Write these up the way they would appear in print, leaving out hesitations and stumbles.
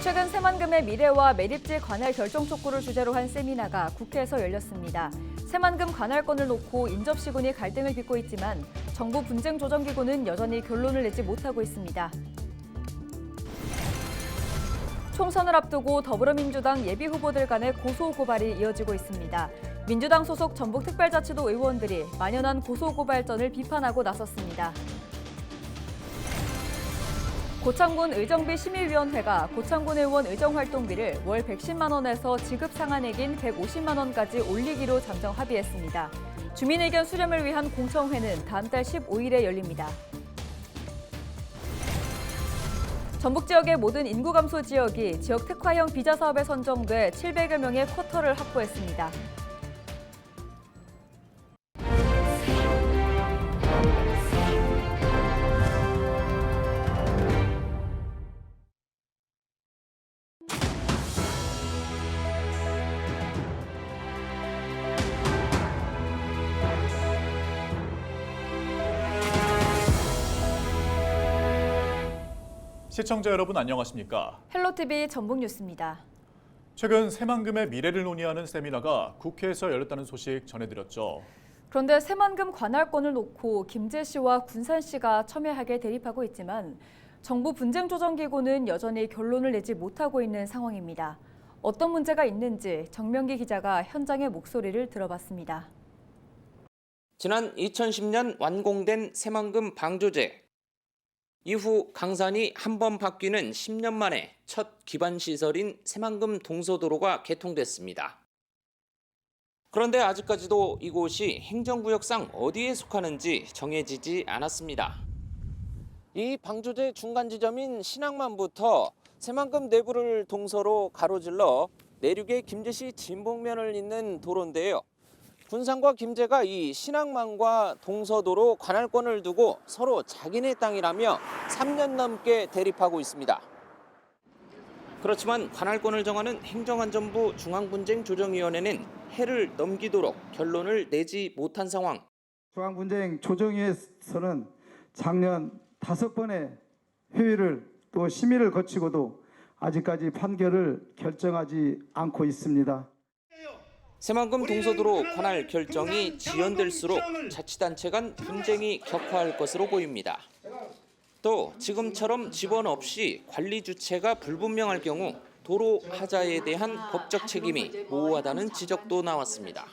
최근 새만금의 미래와 매립지 관할 결정 촉구를 주제로 한 세미나가 국회에서 열렸습니다. 새만금 관할권을 놓고 인접시군이 갈등을 빚고 있지만 정부 분쟁조정기구는 여전히 결론을 내지 못하고 있습니다. 총선을 앞두고 더불어민주당 예비후보들 간의 고소고발이 이어지고 있습니다. 민주당 소속 전북특별자치도 의원들이 만연한 고소고발전을 비판하고 나섰습니다. 고창군 의정비 심의위원회가 고창군 의원 의정활동비를 월 110만 원에서 지급 상한액인 150만 원까지 올리기로 잠정 합의했습니다. 주민의견 수렴을 위한 공청회는 다음 달 15일에 열립니다. 전북 지역의 모든 인구 감소 지역이 지역 특화형 비자 사업에 선정돼 700여 명의 쿼터를 확보했습니다. 시청자 여러분 안녕하십니까? 헬로티비 전북뉴스입니다. 최근 새만금의 미래를 논의하는 세미나가 국회에서 열렸다는 소식 전해드렸죠. 그런데 새만금 관할권을 놓고 김제시와 군산시가 첨예하게 대립하고 있지만 정부 분쟁조정기구는 여전히 결론을 내지 못하고 있는 상황입니다. 어떤 문제가 있는지 정명기 기자가 현장의 목소리를 들어봤습니다. 지난 2010년 완공된 새만금 방조제. 이후 강산이 한 번 바뀌는 10년 만에 첫 기반시설인 새만금 동서도로가 개통됐습니다. 그런데 아직까지도 이곳이 행정구역상 어디에 속하는지 정해지지 않았습니다. 이 방조제 중간 지점인 신항만부터 새만금 내부를 동서로 가로질러 내륙의 김제시 진북면을 잇는 도로인데요. 군산과 김제가 이 신항만과 동서도로 관할권을 두고 서로 자기네 땅이라며 3년 넘게 대립하고 있습니다. 그렇지만 관할권을 정하는 행정안전부 중앙분쟁조정위원회는 해를 넘기도록 결론을 내지 못한 상황. 중앙분쟁조정위에서는 작년 5번의 회의를 또 심의를 거치고도 아직까지 판결을 결정하지 않고 있습니다. 새만금 동서도로 관할 결정이 지연될수록 자치단체 간 분쟁이 격화할 것으로 보입니다. 또 지금처럼 지원 없이 관리 주체가 불분명할 경우 도로 하자에 대한 법적 책임이 모호하다는 지적도 나왔습니다.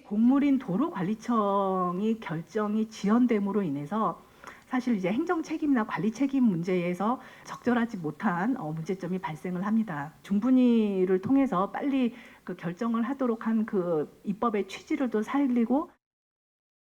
공무린 도로관리청이 결정이 지연됨으로 인해서 사실 이제 행정 책임이나 관리 책임 문제에서 적절하지 못한 문제점이 발생을 합니다. 중분위를 통해서 빨리 그 결정을 하도록 한 그 입법의 취지를 또 살리고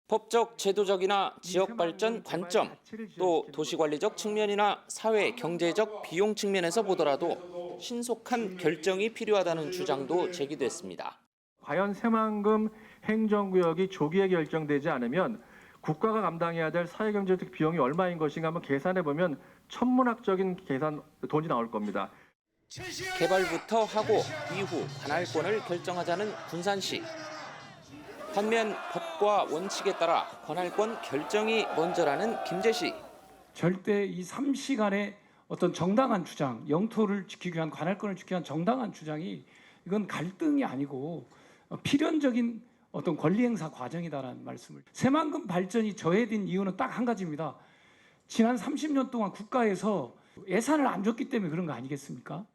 법적, 제도적이나 지역 발전 관점, 또 도시관리적 측면이나 사회, 경제적 비용 측면에서 보더라도 신속한 결정이 필요하다는 주장도 제기됐습니다. 과연 새만금 행정구역이 조기에 결정되지 않으면 국가가 감당해야 될 사회경제적 비용이 얼마인 것인가 한번 계산해보면 천문학적인 돈이 나올 겁니다. 개발부터 하고 이후 관할권을 결정하자는 군산시. 반면 법과 원칙에 따라 관할권 결정이 먼저라는 김제시. 절대 이 3시간의 어떤 정당한 주장, 영토를 지키기 위한 관할권을 지키기 위한 정당한 주장이 이건 갈등이 아니고 필연적인 어떤 권리행사 과정이다라는 말씀을. 새만금 발전이 저해된 이유는 딱 한 가지입니다. 지난 30년 동안 국가에서 예산을 안 줬기 때문에 그런 거 아니겠습니까?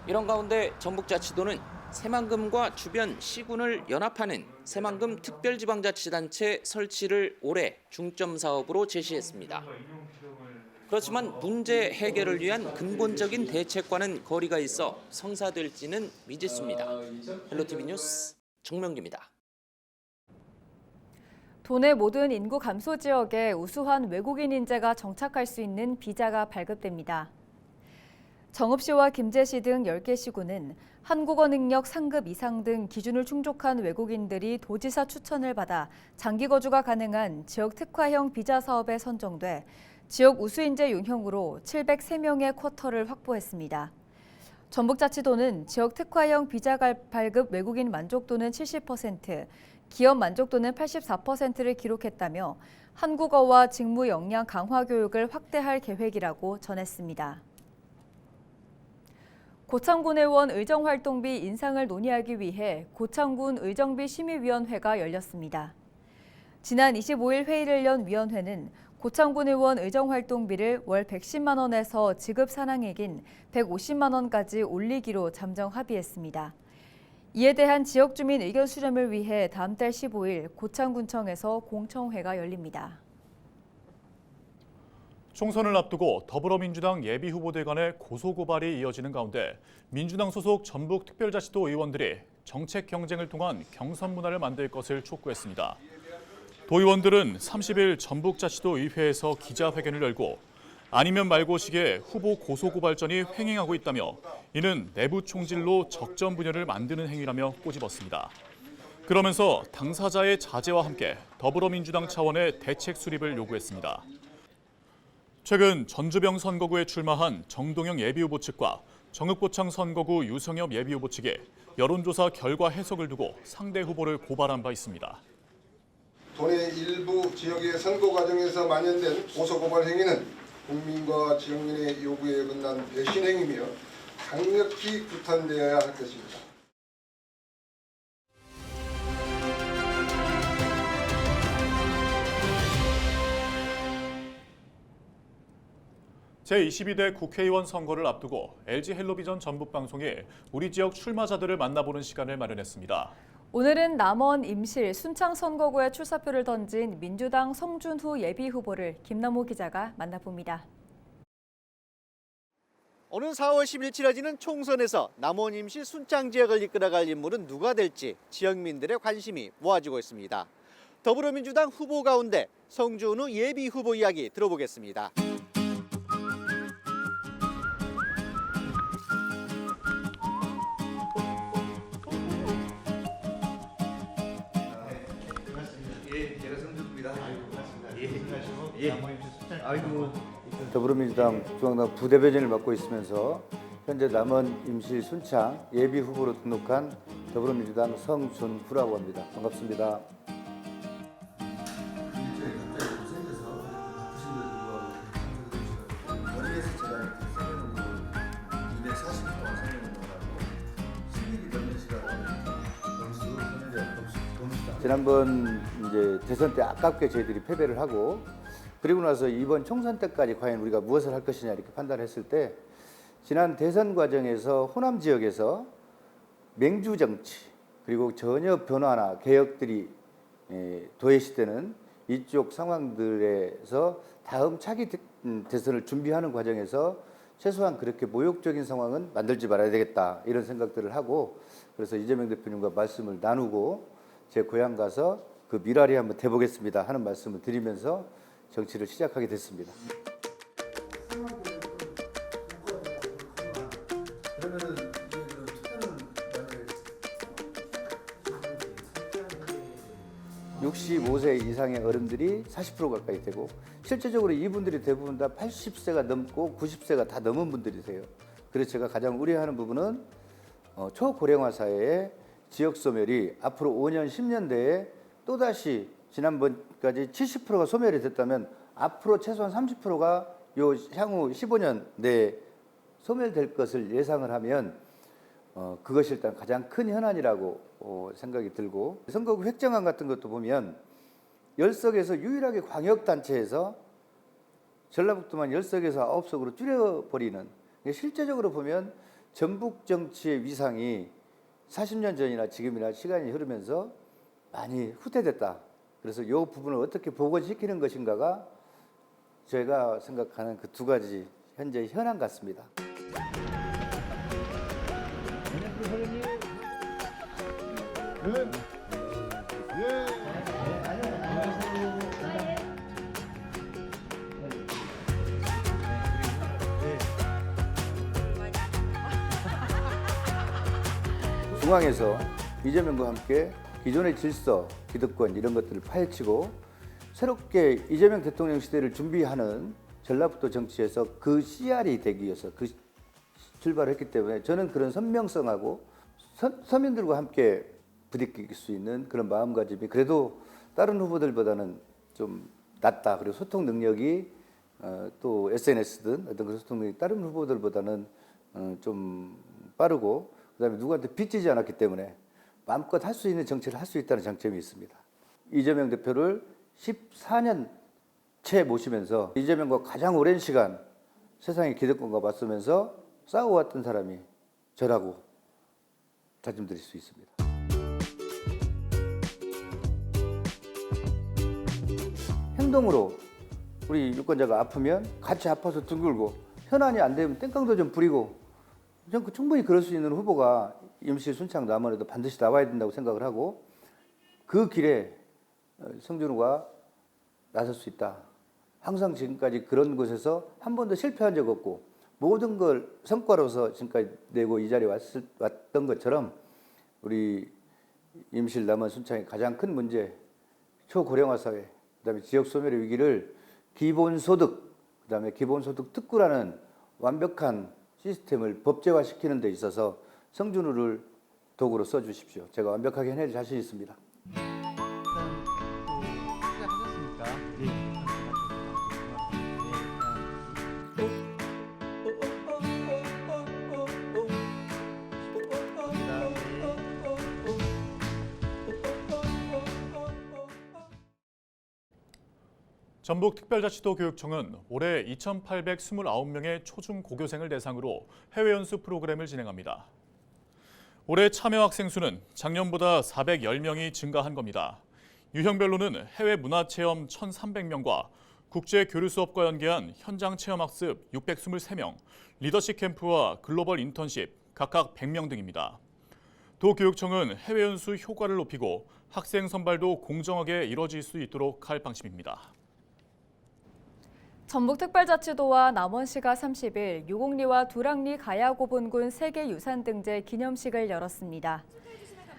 이런 가운데 전북자치도는 새만금과 주변 시군을 연합하는 새만금 특별지방자치단체 설치를 올해 중점 사업으로 제시했습니다. 그렇지만 문제 해결을 위한 근본적인 대책과는 거리가 있어 성사될지는 미지수입니다. 헬로티비 뉴스 정명기입니다. 도내 모든 인구 감소 지역에 우수한 외국인 인재가 정착할 수 있는 비자가 발급됩니다. 정읍시와 김제시 등 10개 시군은 한국어 능력 상급 이상 등 기준을 충족한 외국인들이 도지사 추천을 받아 장기 거주가 가능한 지역 특화형 비자 사업에 선정돼 지역 우수인재 유형으로 703명의 쿼터를 확보했습니다. 전북자치도는 지역 특화형 비자 발급 외국인 만족도는 70%, 기업 만족도는 84%를 기록했다며 한국어와 직무 역량 강화 교육을 확대할 계획이라고 전했습니다. 고창군 의원 의정활동비 인상을 논의하기 위해 고창군 의정비 심의위원회가 열렸습니다. 지난 25일 회의를 연 위원회는 고창군 의원 의정활동비를 월 110만 원에서 지급 산항액인 150만 원까지 올리기로 잠정 합의했습니다. 이에 대한 지역 주민 의견 수렴을 위해 다음 달 15일 고창군청에서 공청회가 열립니다. 총선을 앞두고 더불어민주당 예비후보들 간의 고소고발이 이어지는 가운데 민주당 소속 전북특별자치도 의원들이 정책 경쟁을 통한 경선 문화를 만들 것을 촉구했습니다. 도의원들은 30일 전북자치도 의회에서 기자회견을 열고 아니면 말고식의 후보 고소고발전이 횡행하고 있다며 이는 내부 총질로 적전 분열을 만드는 행위라며 꼬집었습니다. 그러면서 당사자의 자제와 함께 더불어민주당 차원의 대책 수립을 요구했습니다. 최근 전주병 선거구에 출마한 정동영 예비후보 측과 정읍고창 선거구 유성엽 예비후보 측이 여론조사 결과 해석을 두고 상대 후보를 고발한 바 있습니다. 도내 일부 지역의 선거 과정에서 만연된 고소고발 행위는 국민과 지역민의 요구에 어긋난 배신 행위며 강력히 규탄되어야 할 것입니다. 제22대 국회의원 선거를 앞두고 LG 헬로비전 전북방송이 우리 지역 출마자들을 만나보는 시간을 마련했습니다. 오늘은 남원 임실 순창 선거구에 출사표를 던진 민주당 성준후 예비후보를 김남호 기자가 만나봅니다. 오는 4월 10일 치러지는 총선에서 남원 임실 순창 지역을 이끌어갈 인물은 누가 될지 지역민들의 관심이 모아지고 있습니다. 더불어민주당 후보 가운데 성준후 예비후보 이야기 들어보겠습니다. 더불어민주당 중앙당 부대변인을 맡고 있으면서 현재 남원 임실 순창 예비 후보로 등록한 더불어민주당 성준후라고 합니다. 반갑습니다. 지난번 이제 대선 때 아깝게 저희들이 패배를 하고 그리고 나서 이번 총선 때까지 과연 우리가 무엇을 할 것이냐 이렇게 판단했을 때 지난 대선 과정에서 호남 지역에서 맹주 정치 그리고 전혀 변화나 개혁들이 도외시되는 이쪽 상황들에서 다음 차기 대선을 준비하는 과정에서 최소한 그렇게 모욕적인 상황은 만들지 말아야 되겠다 이런 생각들을 하고 그래서 이재명 대표님과 말씀을 나누고 제 고향 가서 그 미라리 한번 대보겠습니다 하는 말씀을 드리면서 정치를 시작하게 됐습니다. 그러면은 65세 이상의 어른들이 40% 가까이 되고 실제적으로 이분들이 대부분 다 80세가 넘고 90세가 다 넘은 분들이세요. 그래서 제가 가장 우려하는 부분은 초고령화 사회의 지역 소멸이 앞으로 5년, 10년 내에 또다시 지난번까지 70%가 소멸이 됐다면 앞으로 최소한 30%가 요 향후 15년 내에 소멸될 것을 예상을 하면 그것이 일단 가장 큰 현안이라고 생각이 들고 선거구 획정안 같은 것도 보면 10석에서 유일하게 광역단체에서 전라북도만 10석에서 9석으로 줄여버리는 실제적으로 보면 전북 정치의 위상이 40년 전이나 지금이나 시간이 흐르면서 많이 후퇴됐다. 그래서 이 부분을 어떻게 복원시키는 것인가가 제가 생각하는 그 두 가지 현재 현안 같습니다. 중앙에서 이재명과 함께 기존의 질서, 기득권 이런 것들을 파헤치고 새롭게 이재명 대통령 시대를 준비하는 전라북도 정치에서 그 CR이 되기 위해서 그 출발을 했기 때문에 저는 그런 선명성하고 서민들과 함께 부딪힐 수 있는 그런 마음가짐이 그래도 다른 후보들보다는 좀 낮다. 그리고 소통 능력이 또 SNS든 어떤 그 소통 능력이 다른 후보들보다는 좀 빠르고 그다음에 누구한테 빚지지 않았기 때문에 마음껏 할 수 있는 정치를 할 수 있다는 장점이 있습니다. 이재명 대표를 14년 채 모시면서 이재명과 가장 오랜 시간 세상의 기득권과 맞서면서 싸워왔던 사람이 저라고 다짐드릴 수 있습니다. 행동으로 우리 유권자가 아프면 같이 아파서 둥글고 현안이 안 되면 땡깡도 좀 부리고 저는 충분히 그럴 수 있는 후보가 임실, 순창, 남원에도 반드시 나와야 된다고 생각을 하고 그 길에 성준우가 나설 수 있다. 항상 지금까지 그런 곳에서 한 번도 실패한 적 없고 모든 걸 성과로서 지금까지 내고 이 자리에 왔던 것처럼 우리 임실, 남원, 순창의 가장 큰 문제 초고령화 사회, 그다음에 지역 소멸의 위기를 기본소득, 그다음에 기본소득 특구라는 완벽한 시스템을 법제화시키는 데 있어서 성준우를 도구로 써주십시오. 제가 완벽하게 해낼 자신 있습니다. 전북특별자치도 교육청은 올해 2,829명의 초중고교생을 대상으로 해외 연수 프로그램을 진행합니다. 올해 참여 학생 수는 작년보다 410명이 증가한 겁니다. 유형별로는 해외 문화체험 1,300명과 국제 교류 수업과 연계한 현장 체험 학습 623명, 리더십 캠프와 글로벌 인턴십 각각 100명 등입니다. 도교육청은 해외 연수 효과를 높이고 학생 선발도 공정하게 이뤄질 수 있도록 할 방침입니다. 전북특별자치도와 남원시가 30일 유곡리와 두락리 가야고분군 세계유산등재 기념식을 열었습니다.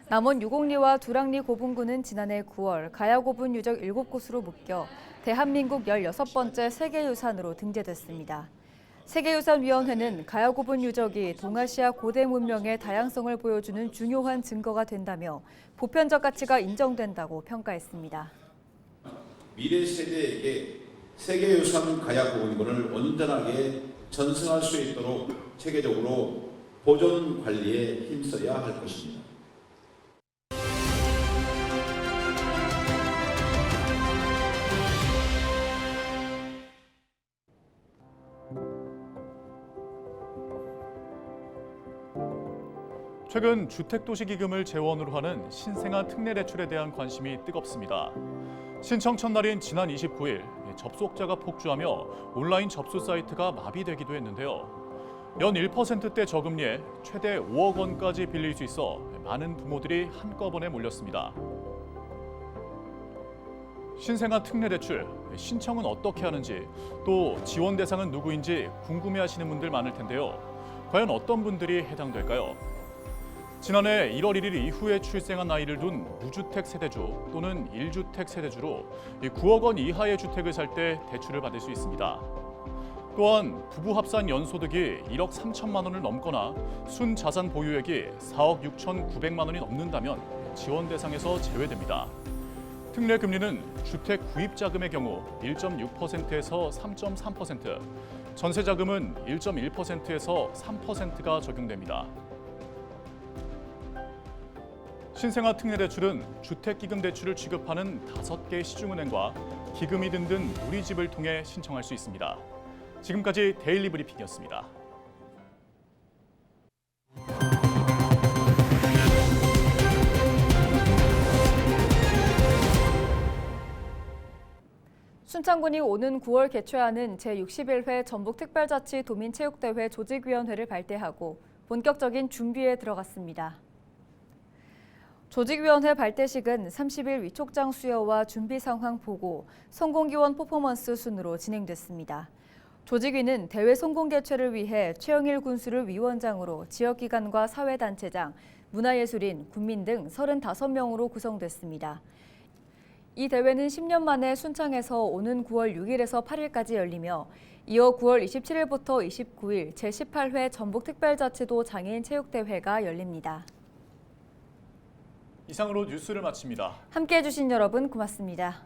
남원 유곡리와 두락리 고분군은 지난해 9월 가야고분 유적 7곳으로 묶여 대한민국 16번째 세계유산으로 등재됐습니다. 세계유산위원회는 가야고분 유적이 동아시아 고대 문명의 다양성을 보여주는 중요한 증거가 된다며 보편적 가치가 인정된다고 평가했습니다. 미래 세대에게 세계유산 가야고분군을 온전하게 전승할 수 있도록 체계적으로 보존 관리에 힘써야 할 것입니다. 최근 주택도시기금을 재원으로 하는 신생아 특례대출에 대한 관심이 뜨겁습니다. 신청 첫날인 지난 29일 접속자가 폭주하며 온라인 접수 사이트가 마비되기도 했는데요. 연 1%대 저금리에 최대 5억 원까지 빌릴 수 있어 많은 부모들이 한꺼번에 몰렸습니다. 신생아 특례대출, 신청은 어떻게 하는지, 또 지원 대상은 누구인지 궁금해하시는 분들 많을 텐데요. 과연 어떤 분들이 해당될까요? 지난해 1월 1일 이후에 출생한 아이를 둔 무주택 세대주 또는 1주택 세대주로 9억 원 이하의 주택을 살 때 대출을 받을 수 있습니다. 또한 부부 합산 연소득이 1억 3천만 원을 넘거나 순자산 보유액이 4억 6,900만 원이 넘는다면 지원 대상에서 제외됩니다. 특례 금리는 주택 구입 자금의 경우 1.6%에서 3.3%, 전세 자금은 1.1%에서 3%가 적용됩니다. 신생아 특례대출은 주택기금대출을 취급하는 5개 시중은행과 기금이 든든 누리집을 통해 신청할 수 있습니다. 지금까지 데일리 브리핑이었습니다. 순창군이 오는 9월 개최하는 제61회 전북특별자치 도민체육대회 조직위원회를 발대하고 본격적인 준비에 들어갔습니다. 조직위원회 발대식은 30일 위촉장 수여와 준비 상황 보고, 성공기원 퍼포먼스 순으로 진행됐습니다. 조직위는 대회 성공 개최를 위해 최영일 군수를 위원장으로 지역기관과 사회단체장, 문화예술인, 군민 등 35명으로 구성됐습니다. 이 대회는 10년 만에 순창에서 오는 9월 6일에서 8일까지 열리며 이어 9월 27일부터 29일 제18회 전북특별자치도 장애인체육대회가 열립니다. 이상으로 뉴스를 마칩니다. 함께해 주신 여러분 고맙습니다.